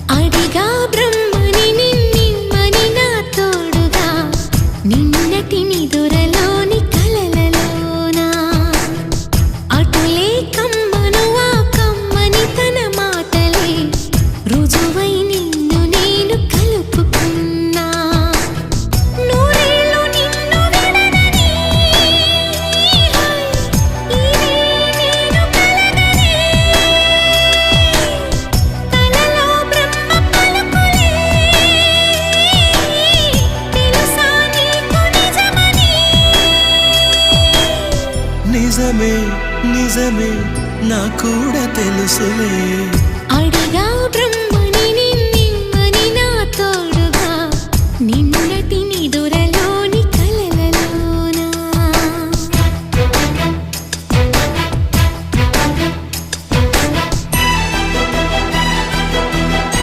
అడిగా బ్రహ్మని నిన్నిమ్మని నా తోడుగా నిన్నటి నిదురలోని కలలలోనా అటులే కమ్మను ఆ కమ్మని తన మాటలే రుజువై నిన్ను నేను కలుపుకున్నా నూరేళ్ళు నిన్ను విడనని ఇదే నేను కలగనే తలలో బ్రహ్మ పలుకులే తెలుసా నీకు నిజమని నిజమే నిజమే నా కూడా తెలుసులే అడిగా